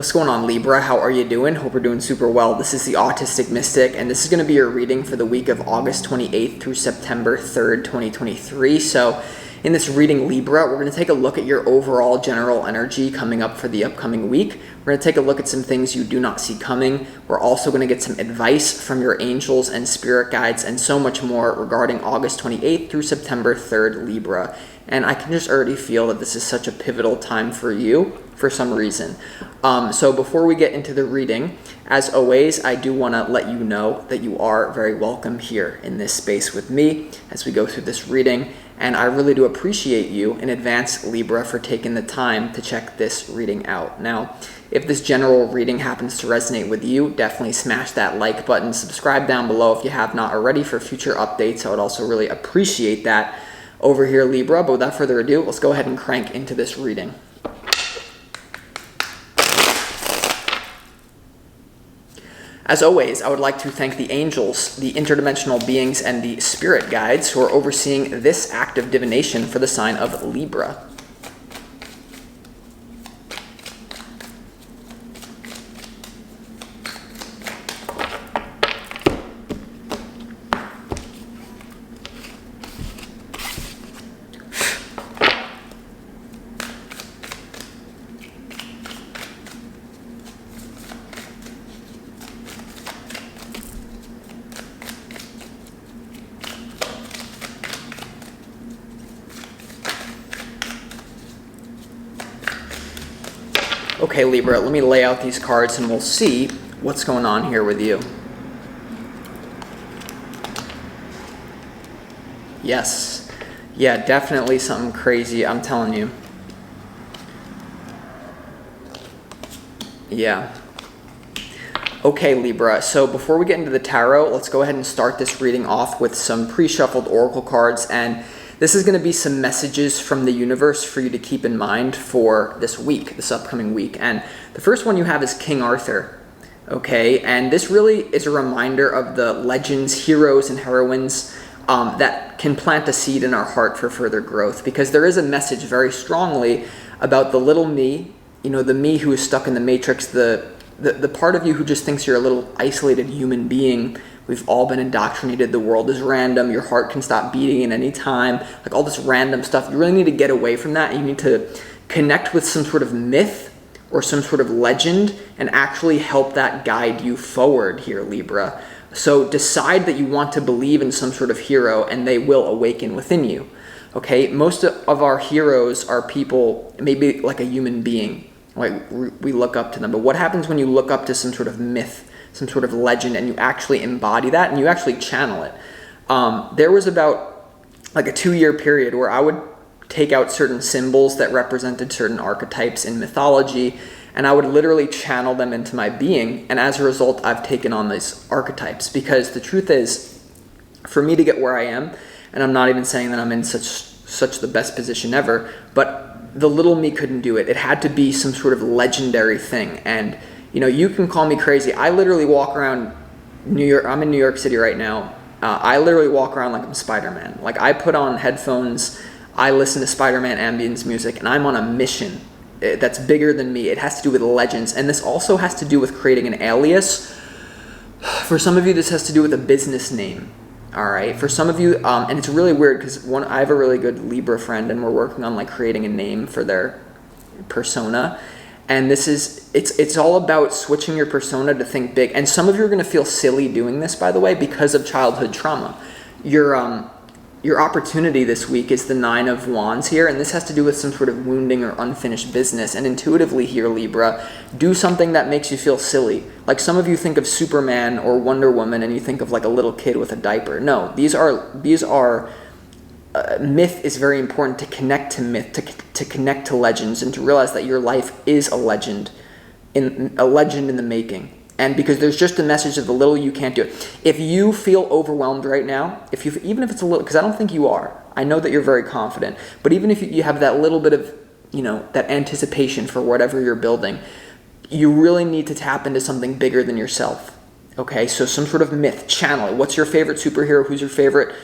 What's going on, Libra? How are you doing? Hope you're doing super well. This is the Autistic Mystic, and this is going to be your reading for the week of August 28th through September 3rd, 2023. So in this reading, Libra, we're going to take a look at your overall general energy coming up for the upcoming week. We're going to take a look at some things you do not see coming. We're also going to get some advice from your angels and spirit guides and so much more regarding August 28th through September 3rd, Libra. And I can just already feel that this is such a pivotal time for you for some reason. So before we get into the reading, as always, I do want to let you know that you are very welcome here in this space with me as we go through this reading. And I really do appreciate you in advance, Libra, for taking the time to check this reading out. Now, if this general reading happens to resonate with you, definitely smash that like button. Subscribe down below if you have not already for future updates. I would also really appreciate that over here, Libra. But without further ado, let's go ahead and crank into this reading. As always, I would like to thank the angels, the interdimensional beings, and the spirit guides who are overseeing this act of divination for the sign of Libra. Okay, Libra, let me lay out these cards and we'll see what's going on here with you. Yes. Yeah, definitely something crazy, I'm telling you. Yeah. Okay, Libra, so before we get into the tarot, let's go ahead and start this reading off with some pre-shuffled oracle cards, and this is going to be some messages from the universe for you to keep in mind for this week, this upcoming week. And the first one you have is King Arthur, okay? And this really is a reminder of the legends, heroes, and heroines that can plant a seed in our heart for further growth, because there is a message very strongly about the little me, you know, the me who is stuck in the matrix, the part of you who just thinks you're a little isolated human being. We've all been indoctrinated. The world is random. Your heart can stop beating at any time. Like all this random stuff. You really need to get away from that. You need to connect with some sort of myth or some sort of legend and actually help that guide you forward here, Libra. So decide that you want to believe in some sort of hero and they will awaken within you. Okay? Most of our heroes are people, maybe like a human being. Like we look up to them. But what happens when you look up to some sort of myth, some sort of legend, and you actually embody that and you actually channel it? There was about like a 2-year period where I would take out certain symbols that represented certain archetypes in mythology, and I would literally channel them into my being. And as a result, I've taken on these archetypes, because the truth is, for me to get where I am, and I'm not even saying that I'm in such the best position ever, but the little me couldn't do it. It had to be some sort of legendary thing. And you know, you can call me crazy. I literally walk around New York. I'm in New York City right now. I literally walk around like I'm Spider-Man. Like I put on headphones, I listen to Spider-Man ambience music, and I'm on a mission that's bigger than me. It has to do with legends. And this also has to do with creating an alias. For some of you, this has to do with a business name. All right. For some of you, and it's really weird because I have a really good Libra friend, and we're working on like creating a name for their persona. And this is, it's all about switching your persona to think big. And some of you are going to feel silly doing this, by the way, because of childhood trauma. Your opportunity this week is the 9 of Wands here, and this has to do with some sort of wounding or unfinished business. And intuitively here, Libra, do something that makes you feel silly. Like some of you think of Superman or Wonder Woman, and you think of like a little kid with a diaper. No, these are myth is very important, to connect to myth, to connect to legends, and to realize that your life is a legend in the making. And because there's just a message of the little you can't do it. If you feel overwhelmed right now, even if it's a little, because I don't think you are. I know that you're very confident. But even if you have that little bit of, you know, that anticipation for whatever you're building, you really need to tap into something bigger than yourself. Okay, so some sort of myth, channel it. What's your favorite superhero? Who's your favorite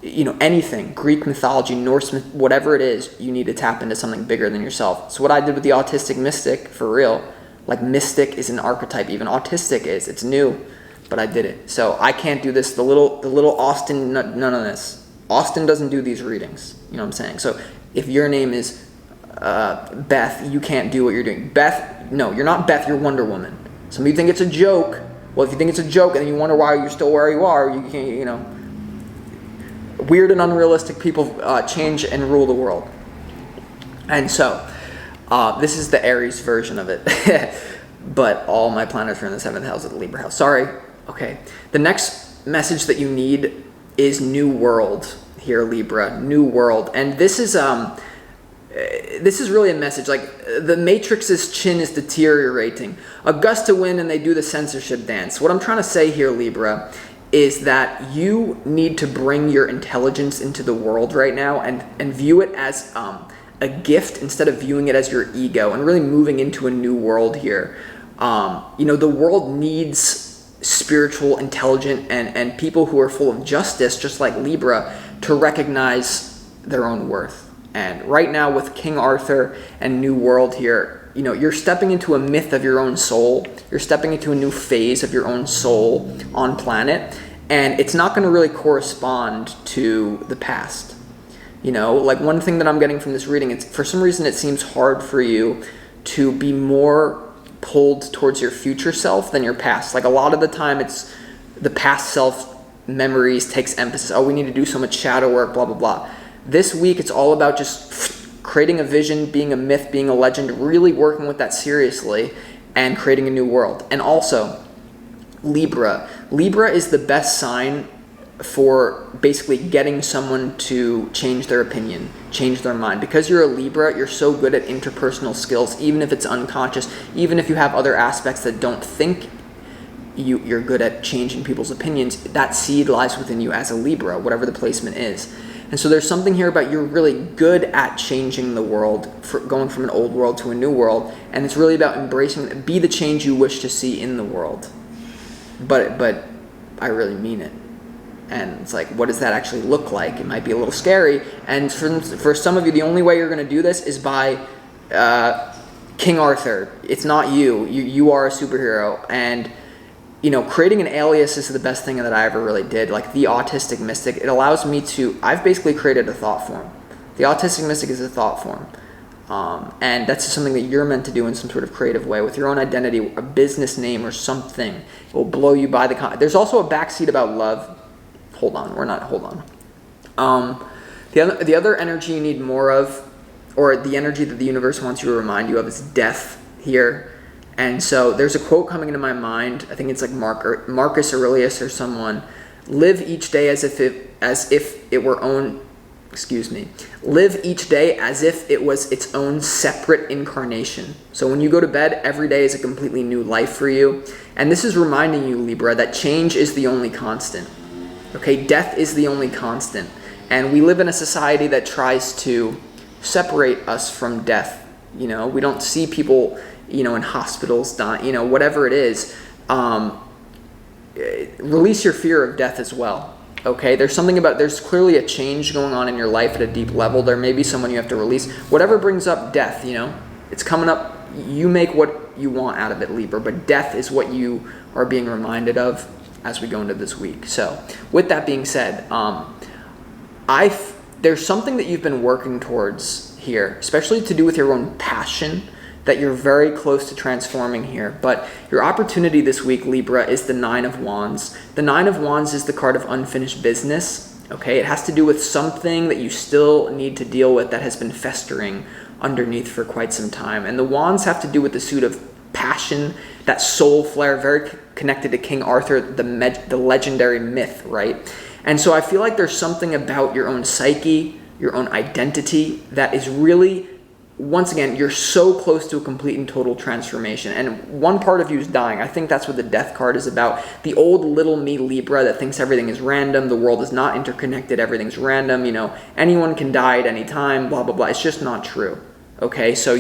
anything, Greek mythology, Norse myth, whatever it is, you need to tap into something bigger than yourself. So what I did with the autistic mystic, for real, like mystic is an archetype, even autistic is, it's new, but I did it. So I can't do this, the little Austin, none of this. Austin doesn't do these readings, you know what I'm saying? So if your name is Beth, you can't do what you're doing. Beth, no, you're not Beth, you're Wonder Woman. Some of you think it's a joke. Well, if you think it's a joke and then you wonder why you're still where you are, you can't, weird and unrealistic people change and rule the world. And so, this is the Aries version of it. But all my planets are in the 7th house of the Libra house. Sorry. Okay. The next message that you need is New World here, Libra. New World. And this is really a message. Like, the Matrix's chin is deteriorating. A gust of wind and they do the censorship dance. What I'm trying to say here, Libra, is that you need to bring your intelligence into the world right now and view it as a gift instead of viewing it as your ego, and really moving into a new world here. The world needs spiritual, intelligent, and people who are full of justice, just like Libra, to recognize their own worth. And right now with King Arthur and New World here, you're stepping into a myth of your own soul. You're stepping into a new phase of your own soul on planet. And it's not going to really correspond to the past. Like one thing that I'm getting from this reading, it's for some reason it seems hard for you to be more pulled towards your future self than your past. Like a lot of the time it's the past self memories takes emphasis. Oh, we need to do so much shadow work, blah, blah, blah. This week it's all about just creating a vision, being a myth, being a legend, really working with that seriously and creating a new world. And also, Libra. Libra is the best sign for basically getting someone to change their opinion, change their mind. Because you're a Libra, you're so good at interpersonal skills, even if it's unconscious, even if you have other aspects that don't think you're good at changing people's opinions, that seed lies within you as a Libra, whatever the placement is. And so there's something here about you're really good at changing the world, going from an old world to a new world, and it's really about embracing, be the change you wish to see in the world. But I really mean it. And it's like, what does that actually look like? It might be a little scary. And for some of you, the only way you're going to do this is by King Arthur. It's not you. You are a superhero. And creating an alias is the best thing that I ever really did. Like the autistic mystic, it allows me to, I've basically created a thought form. The autistic mystic is a thought form. And that's something that you're meant to do in some sort of creative way with your own identity, a business name or something. It will blow you by the There's also a backseat about love. Hold on. The other energy you need more of, or the energy that the universe wants you to remind you of, is death here. And so there's a quote coming into my mind. I think it's like Marcus Aurelius or someone. Live each day as if it were own. Excuse me. Live each day as if it was its own separate incarnation. So when you go to bed, every day is a completely new life for you. And this is reminding you, Libra, that change is the only constant. Okay, death is the only constant. And we live in a society that tries to separate us from death. We don't see people, in hospitals dying, whatever it is. Release your fear of death as well. Okay, there's clearly a change going on in your life at a deep level. There may be someone you have to release. Whatever brings up death, it's coming up. You make what you want out of it, Libra, but death is what you are being reminded of as we go into this week. So with that being said, there's something that you've been working towards here, especially to do with your own passion, that you're very close to transforming here. But your opportunity this week, Libra, is the 9 of Wands. The 9 of Wands is the card of unfinished business. Okay, it has to do with something that you still need to deal with that has been festering underneath for quite some time. And the Wands have to do with the suit of passion, that soul flare, very connected to King Arthur, the legendary myth, right? And so I feel like there's something about your own psyche, your own identity, that is really, once again, you're so close to a complete and total transformation. And one part of you is dying. I think that's what the death card is about. The old little me Libra that thinks everything is random, the world is not interconnected, everything's random, anyone can die at any time, blah, blah, blah. It's just not true. Okay, so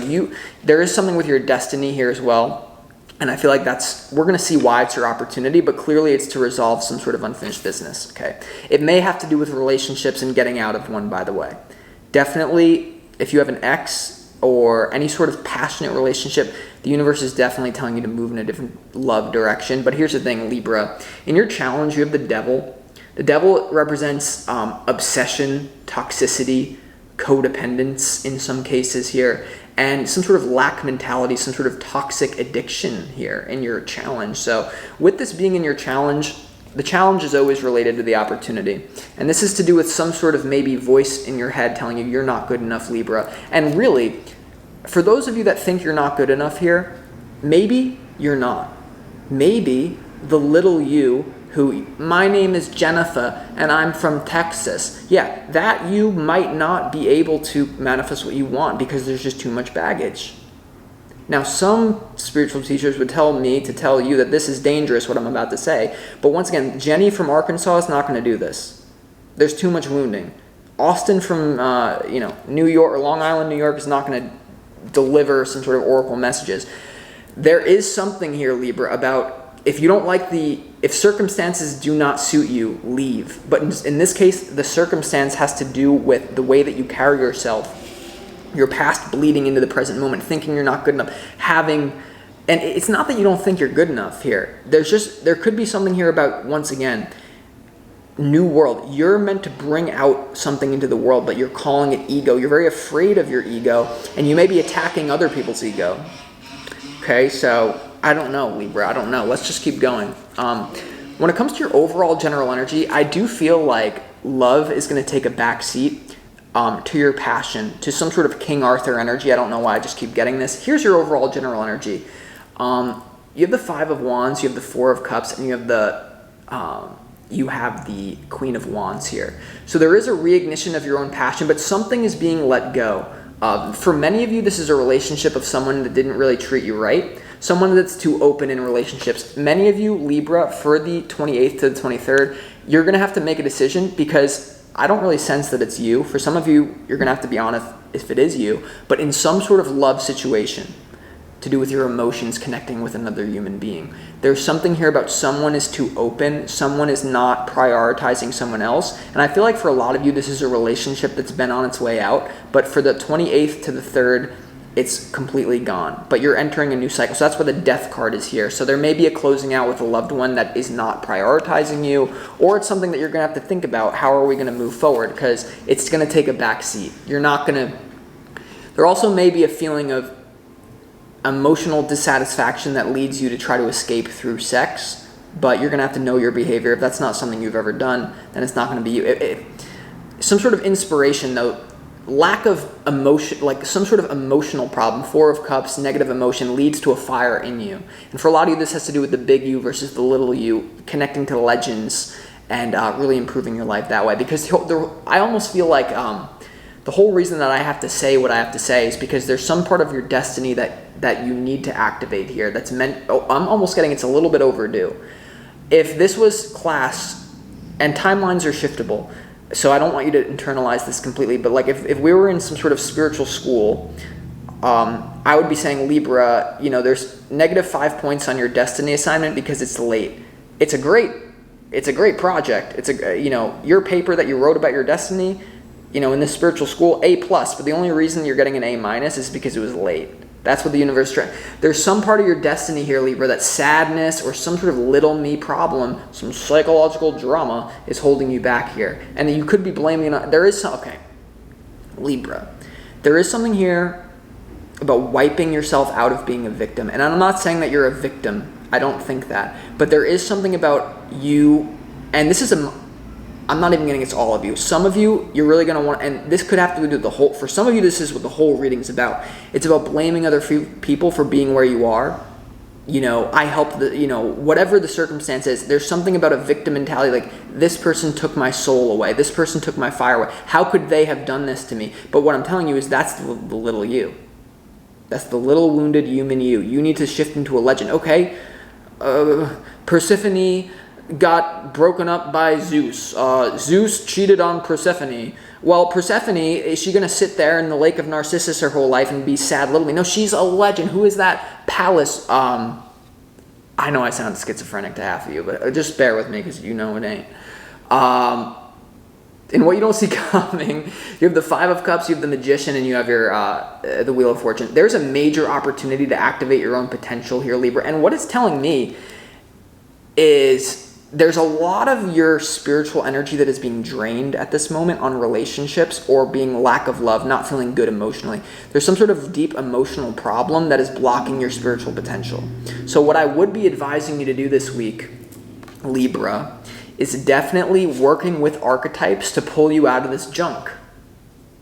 there is something with your destiny here as well. And I feel like we're going to see why it's your opportunity, but clearly it's to resolve some sort of unfinished business, okay? It may have to do with relationships and getting out of one, by the way. Definitely, if you have an ex or any sort of passionate relationship, the universe is definitely telling you to move in a different love direction. But here's the thing, Libra. In your challenge, you have the devil. The devil represents obsession, toxicity, codependence in some cases here, and some sort of lack mentality, some sort of toxic addiction here in your challenge. So with this being in your challenge, the challenge is always related to the opportunity. And this is to do with some sort of maybe voice in your head telling you you're not good enough, Libra. And really, for those of you that think you're not good enough here, maybe you're not. Maybe the little you who, my name is Jennifer and I'm from Texas. Yeah, that you might not be able to manifest what you want because there's just too much baggage. Now, some spiritual teachers would tell me to tell you that this is dangerous, what I'm about to say. But once again, Jenny from Arkansas is not going to do this. There's too much wounding. Austin from, New York or Long Island, New York is not going to deliver some sort of oracle messages. There is something here, Libra, about if you don't like if circumstances do not suit you, leave. But in this case, the circumstance has to do with the way that you carry yourself, your past bleeding into the present moment, thinking you're not good enough, and it's not that you don't think you're good enough here. There could be something here about, once again, new world. You're meant to bring out something into the world, but you're calling it ego. You're very afraid of your ego, and you may be attacking other people's ego. Okay, so I don't know, Libra. I don't know. Let's just keep going. When it comes to your overall general energy, I do feel like love is going to take a back seat to your passion, to some sort of King Arthur energy. I don't know why I just keep getting this. Here's your overall general energy. You have the Five of Wands, you have the Four of Cups, and you have the Queen of Wands here. So there is a reignition of your own passion, but something is being let go. For many of you, this is a relationship of someone that didn't really treat you right. Someone that's too open in relationships. Many of you, Libra, for the 28th to the 23rd, you're going to have to make a decision because I don't really sense that it's you. For some of you, you're going to have to be honest if it is you, but in some sort of love situation to do with your emotions connecting with another human being. There's something here about someone is too open, someone is not prioritizing someone else, and I feel like for a lot of you, this is a relationship that's been on its way out, but for the 28th to the 3rd, it's completely gone. But you're entering a new cycle. So that's why the Death card is here. So there may be a closing out with a loved one that is not prioritizing you, or it's something that you're going to have to think about. How are we going to move forward? Because it's going to take a back seat. You're not going to... There also may be a feeling of emotional dissatisfaction that leads you to try to escape through sex, but you're going to have to know your behavior. If that's not something you've ever done, then it's not going to be you. Some sort of inspiration, though, lack of emotion, like some sort of emotional problem, Four of Cups, negative emotion leads to a fire in you. And for a lot of you, this has to do with the big you versus the little you, connecting to legends and really improving your life that way. Because I almost feel like the whole reason that I have to say what I have to say is because there's some part of your destiny that you need to activate here that's meant... I'm almost getting it's a little bit overdue. If this was class, and timelines are shiftable, so I don't want you to internalize this completely, but like if we were in some sort of spiritual school, I would be saying, Libra, there's -5 points on your destiny assignment because it's late. It's a great project. It's your paper that you wrote about your destiny, in this spiritual school, A+, but the only reason you're getting an A- is because it was late. That's what the universe tries. There's some part of your destiny here, Libra, that sadness or some sort of little me problem, some psychological drama is holding you back here. And you could be blaming it on... Okay, Libra. There is something here about wiping yourself out of being a victim. And I'm not saying that you're a victim. I don't think that. But there is something about you... And this is I'm not even getting it's all of you. Some of you, you're really going to want, and this could have to do with the whole, for some of you, this is what the whole reading's about. It's about blaming other people for being where you are. I helped whatever the circumstance is, there's something about a victim mentality, like this person took my soul away. This person took my fire away. How could they have done this to me? But what I'm telling you is that's the little you. That's the little wounded human you. You need to shift into a legend. Okay, Persephone got broken up by Zeus. Zeus cheated on Persephone. Well, Persephone, is she going to sit there in the lake of Narcissus her whole life and be sad little me? No, she's a legend. Who is that? Pallas. I know I sound schizophrenic to half of you, but just bear with me because you know it ain't. And what you don't see coming, you have the Five of Cups, you have the Magician, and you have your the Wheel of Fortune. There's a major opportunity to activate your own potential here, Libra. And what it's telling me is there's a lot of your spiritual energy that is being drained at this moment on relationships or being lack of love, not feeling good emotionally. There's some sort of deep emotional problem that is blocking your spiritual potential. So what I would be advising you to do this week, Libra, is definitely working with archetypes to pull you out of this junk,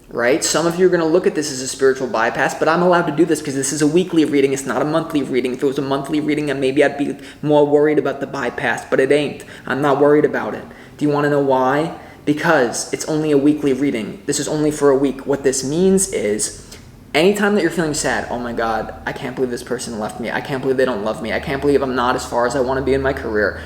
right? Some of you are going to look at this as a spiritual bypass, but I'm allowed to do this because this is a weekly reading. It's not a monthly reading. If it was a monthly reading, then maybe I'd be more worried about the bypass, but it ain't. I'm not worried about it. Do you want to know why? Because it's only a weekly reading. This is only for a week. What this means is anytime that you're feeling sad, oh my God, I can't believe this person left me. I can't believe they don't love me. I can't believe I'm not as far as I want to be in my career.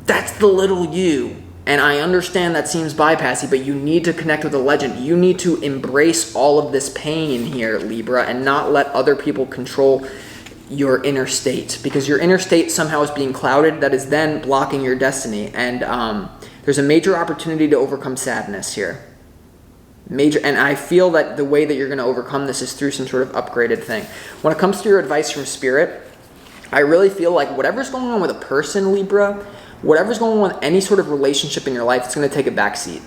That's the little you. And I understand that seems bypassy, but you need to connect with a legend. You need to embrace all of this pain here, Libra, and not let other people control your inner state. Because your inner state somehow is being clouded. That is then blocking your destiny. And there's a major opportunity to overcome sadness here. And I feel that the way that you're going to overcome this is through some sort of upgraded thing. When it comes to your advice from Spirit, I really feel like whatever's going on with a person, Libra, whatever's going on with any sort of relationship in your life, it's going to take a back seat.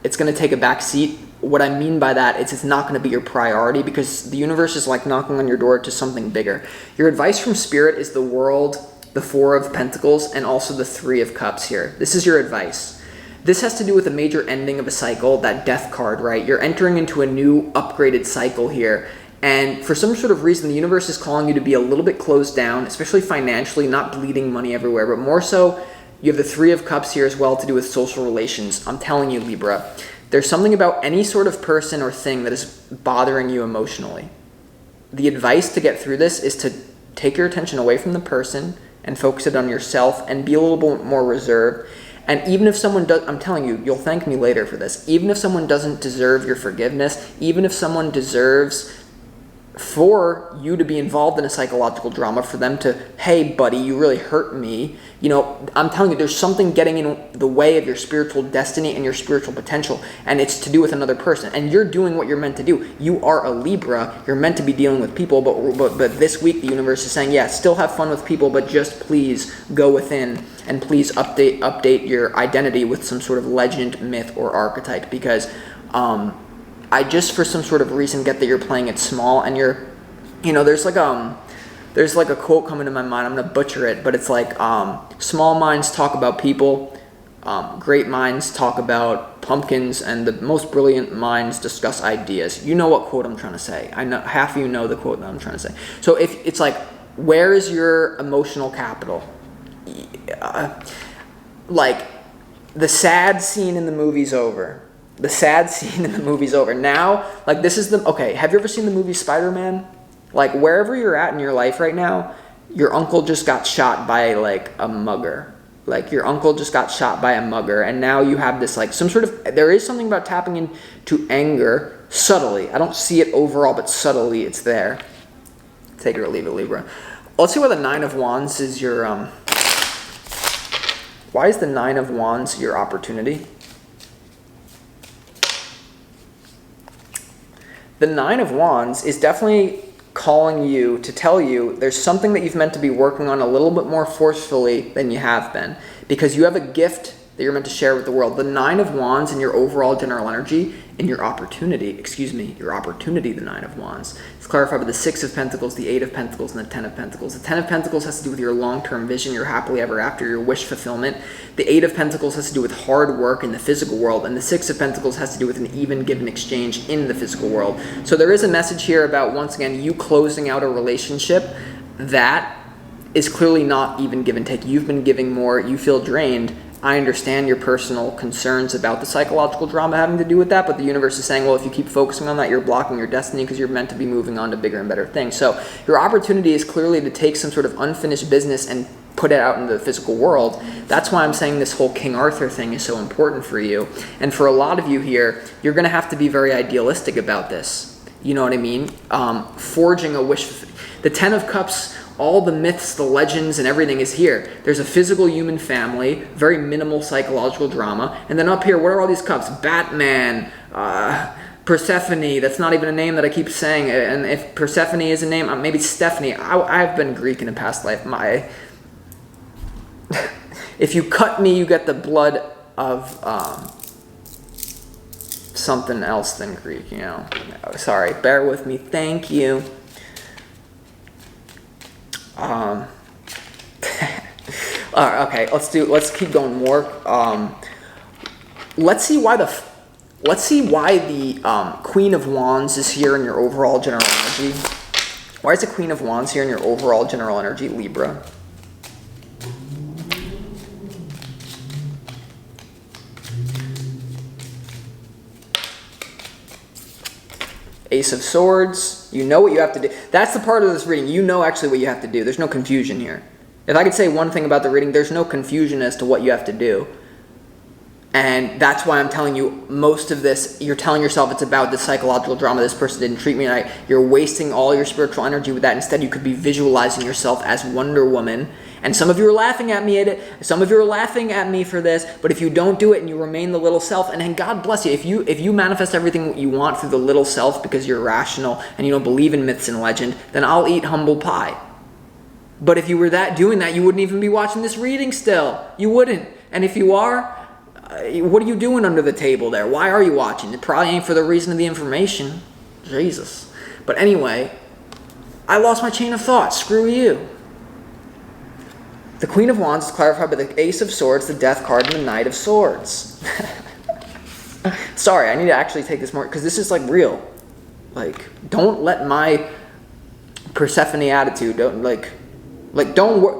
It's going to take a back seat. What I mean by that is it's not going to be your priority because the universe is like knocking on your door to something bigger. Your advice from Spirit is the World, the Four of Pentacles, and also the Three of Cups here. This is your advice. This has to do with a major ending of a cycle, that Death card, right? You're entering into a new upgraded cycle here. And for some sort of reason, the universe is calling you to be a little bit closed down, especially financially, not bleeding money everywhere, but more so, you have the Three of Cups here as well to do with social relations. I'm telling you, Libra, there's something about any sort of person or thing that is bothering you emotionally. The advice to get through this is to take your attention away from the person and focus it on yourself and be a little bit more reserved. And even if someone does, I'm telling you, you'll thank me later for this, even if someone doesn't deserve your forgiveness, even if someone deserves for you to be involved in a psychological drama, for them to, hey, buddy, you really hurt me. You know, I'm telling you, there's something getting in the way of your spiritual destiny and your spiritual potential, and it's to do with another person. And you're doing what you're meant to do. You are a Libra. You're meant to be dealing with people, but this week the universe is saying, yeah, still have fun with people, but just please go within and please update your identity with some sort of legend, myth, or archetype, because I just, for some sort of reason, get that you're playing it small, and there's like a quote coming to my mind. I'm gonna butcher it, but it's like, small minds talk about people, great minds talk about pumpkins, and the most brilliant minds discuss ideas. You know what quote I'm trying to say. I know half of you know the quote that I'm trying to say. So if it's like, where is your emotional capital? Like, the sad scene in the movie's over. The sad scene in the movie's over. Now, like, this is okay, have you ever seen the movie Spider-Man? Like, wherever you're at in your life right now, your uncle just got shot by, like, a mugger. Like, your uncle just got shot by a mugger, and now you have this, like, some sort of, there is something about tapping into anger subtly. I don't see it overall, but subtly it's there. Take it or leave it, Libra. Let's see why the Nine of Wands is your, why is the Nine of Wands your opportunity? The Nine of Wands is definitely calling you to tell you there's something that you've meant to be working on a little bit more forcefully than you have been, because you have a gift that you're meant to share with the world. The Nine of Wands and your overall general energy and your opportunity, the Nine of Wands. It's clarified by the Six of Pentacles, the Eight of Pentacles, and the Ten of Pentacles. The Ten of Pentacles has to do with your long-term vision, your happily ever after, your wish fulfillment. The Eight of Pentacles has to do with hard work in the physical world, and the Six of Pentacles has to do with an even give and exchange in the physical world. So there is a message here about, once again, you closing out a relationship that is clearly not even give and take. You've been giving more, you feel drained. I understand your personal concerns about the psychological drama having to do with that, but the universe is saying, well, if you keep focusing on that, you're blocking your destiny because you're meant to be moving on to bigger and better things. So your opportunity is clearly to take some sort of unfinished business and put it out into the physical world. That's why I'm saying this whole King Arthur thing is so important for you. And for a lot of you here, you're going to have to be very idealistic about this. You know what I mean? Forging a wish. The Ten of Cups all the myths, the legends, and everything is here. There's a physical human family, very minimal psychological drama. And then up here, what are all these cups? Batman, Persephone, that's not even a name that I keep saying. And if Persephone is a name, maybe Stephanie. I've been Greek in a past life. If you cut me, you get the blood of something else than Greek, you know. Sorry, bear with me. Thank you. Okay, let's keep going more. Let's see why the Queen of Wands is here in your overall general energy. Why is the Queen of Wands here in your overall general energy, Libra? Ace of Swords, you know what you have to do. That's the part of this reading. You know actually what you have to do. There's no confusion here. If I could say one thing about the reading, there's no confusion as to what you have to do. And that's why I'm telling you, most of this, you're telling yourself it's about the psychological drama. This person didn't treat me right. You're wasting all your spiritual energy with that. Instead, you could be visualizing yourself as Wonder Woman. And some of you are laughing at me at it. Some of you are laughing at me for this. But if you don't do it and you remain the little self, and then God bless you, if you manifest everything you want through the little self because you're rational and you don't believe in myths and legend, then I'll eat humble pie. But if you were doing that, you wouldn't even be watching this reading still. You wouldn't. And if you are, what are you doing under the table there? Why are you watching? It probably ain't for the reason of the information. Jesus. But anyway, I lost my chain of thought. Screw you. The Queen of Wands is clarified by the Ace of Swords, the Death card, and the Knight of Swords. Sorry, I need to actually take this more, because this is like real. Like, don't let my Persephone attitude, don't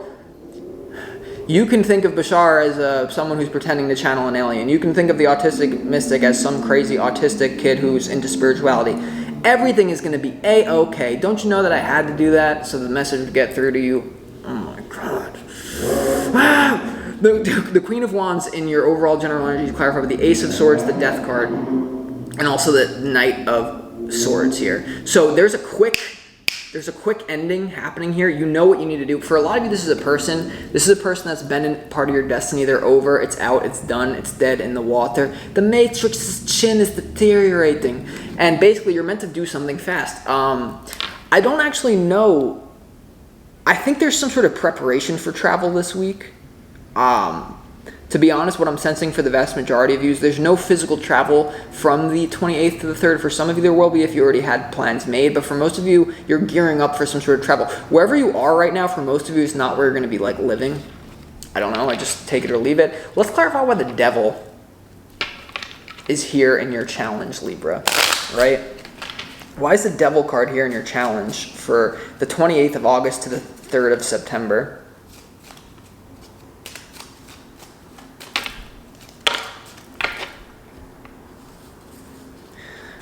you can think of Bashar as someone who's pretending to channel an alien. You can think of the autistic mystic as some crazy autistic kid who's into spirituality. Everything is going to be A-okay. Don't you know that I had to do that so the message would get through to you? Oh my God. The Queen of Wands in your overall general energy is clarified with the Ace of Swords, the Death card, and also the Knight of Swords here. So there's a quick ending happening here. You know what you need to do. For a lot of you, this is a person that's been in part of your destiny. They're over, it's out, it's done, it's dead in the water. The Matrix's chin is deteriorating. And basically, you're meant to do something fast. I don't actually know. I think there's some sort of preparation for travel this week. To be honest, what I'm sensing for the vast majority of you is there's no physical travel from the 28th to the 3rd. For some of you, there will be if you already had plans made. But for most of you, you're gearing up for some sort of travel. Wherever you are right now, for most of you, is not where you're going to be like living. I don't know. I just take it or leave it. Let's clarify why the Devil is here in your challenge, Libra. Right? Why is the Devil card here in your challenge for the 28th of August to the 3rd of September?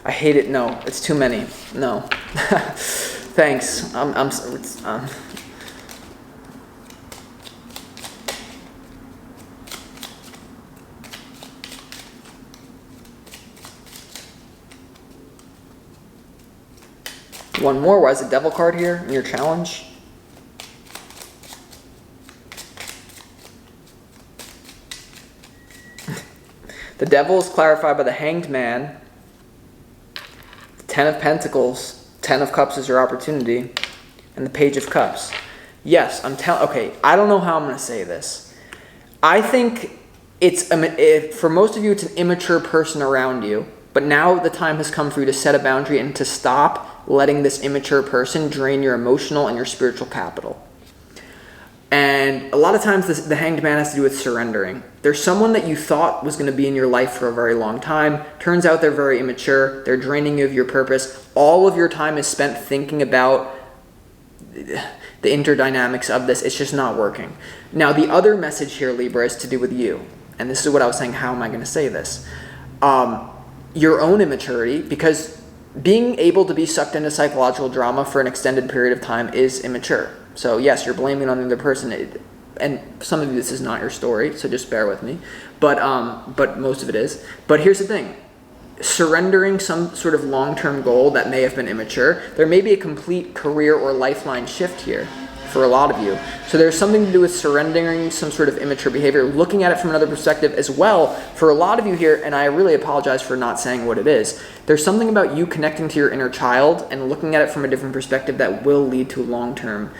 I hate it. No, it's too many. No. Thanks. One more. Why is the Devil card here in your challenge? The Devil is clarified by the Hanged Man. 10 of Pentacles, 10 of Cups is your opportunity, and the Page of Cups. Yes, okay, I don't know how I'm going to say this. I think for most of you, it's an immature person around you, but now the time has come for you to set a boundary and to stop letting this immature person drain your emotional and your spiritual capital. And a lot of times the Hanged Man has to do with surrendering. There's someone that you thought was going to be in your life for a very long time. Turns out they're very immature. They're draining you of your purpose. All of your time is spent thinking about the interdynamics of this. It's just not working. Now, the other message here, Libra, is to do with you. And this is what I was saying. How am I going to say this? Your own immaturity, because being able to be sucked into psychological drama for an extended period of time is immature. So yes, you're blaming it on the other person, and some of you, this is not your story, so just bear with me. But most of it is. But here's the thing. Surrendering some sort of long-term goal that may have been immature, there may be a complete career or lifeline shift here. for a lot of you. So there's something to do with surrendering some sort of immature behavior, looking at it from another perspective as well. For a lot of you here, and I really apologize for not saying what it is, there's something about you connecting to your inner child and looking at it from a different perspective that will lead to long-term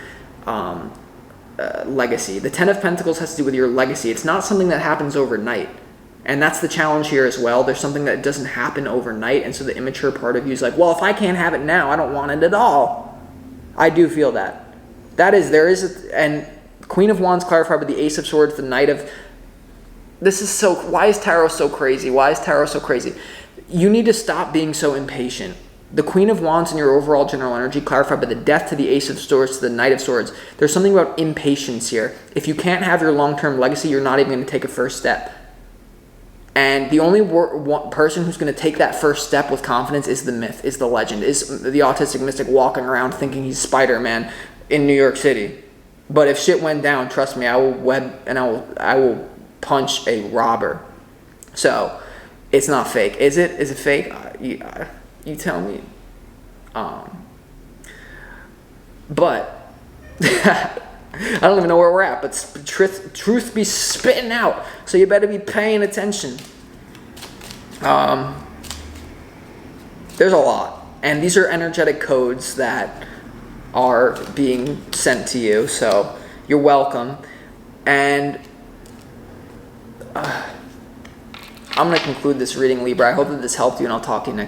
legacy. The Ten of Pentacles has to do with your legacy. It's not something that happens overnight. And that's the challenge here as well. There's something that doesn't happen overnight. And so the immature part of you is like, well, if I can't have it now, I don't want it at all. I do feel that. And Queen of Wands clarified with the Ace of Swords, the Knight of... Why is tarot so crazy? Why is tarot so crazy? You need to stop being so impatient. The Queen of Wands in your overall general energy clarified by the Death to the Ace of Swords to the Knight of Swords. There's something about impatience here. If you can't have your long-term legacy, you're not even going to take a first step. And the only person who's going to take that first step with confidence is the myth, is the legend, is the autistic mystic walking around thinking he's Spider-Man in New York City. But if shit went down, trust me, I will punch a robber. So it's not fake. Is it? Is it fake? You tell me. But I don't even know where we're at, but truth be spitting out, so you better be paying attention. There's a lot, and these are energetic codes that are being sent to you, so you're welcome. And I'm going to conclude this reading, Libra. I hope that this helped you, and I'll talk to you next.